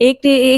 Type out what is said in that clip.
1